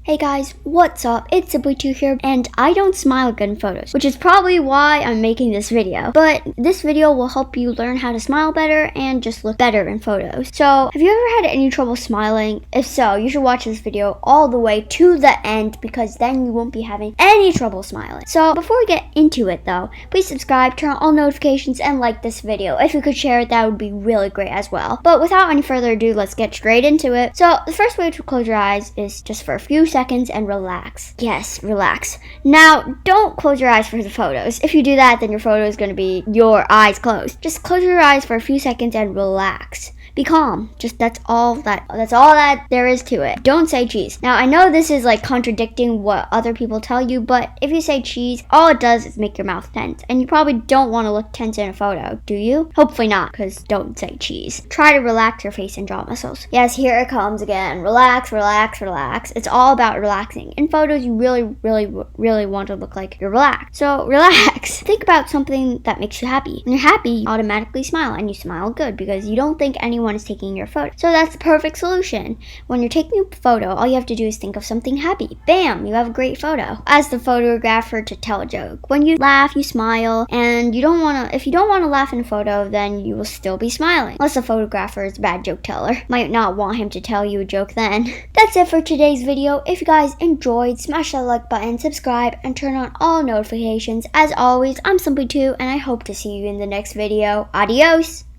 Hey guys, what's up? It's Simply2 here, and I don't smile good in photos, which is probably why I'm making this video. But this video will help you learn how to smile better and just look better in photos. So, have you ever had any trouble smiling? If so, you should watch this video all the way to the end because then you won't be having any trouble smiling. So, before we get into it though, please subscribe, turn on all notifications, and like this video. If you could share it, that would be really great as well. But without any further ado, let's get straight into it. So, the first way to close your eyes is just for a few seconds and relax. Yes, relax. Now, don't close your eyes for the photos. If you do that, then your photo is going to be your eyes closed. Just close your eyes for a few seconds and relax. Be calm. Just that's all that there is to it. Don't say cheese. Now, I know this is like contradicting what other people tell you, but if you say cheese, all it does is make your mouth tense. And you probably don't want to look tense in a photo, do you? Hopefully not, because don't say cheese. Try to relax your face and jaw muscles. Yes, here it comes again. Relax, relax, relax. It's all about relaxing. In photos, you really want to look like you're relaxed. So relax. Think about something that makes you happy. When you're happy, you automatically smile, and you smile good because you don't think anyone is taking your photo. So that's the perfect solution. When you're taking a photo, all you have to do is think of something happy. Bam! You have a great photo. Ask the photographer to tell a joke. When you laugh, you smile, and if you don't want to laugh in a photo, then you will still be smiling. Unless the photographer is a bad joke teller. Might not want him to tell you a joke then. That's it for today's video. If you guys enjoyed, smash that like button, subscribe, and turn on all notifications. As always, I'm Simply2, and I hope to see you in the next video. Adios!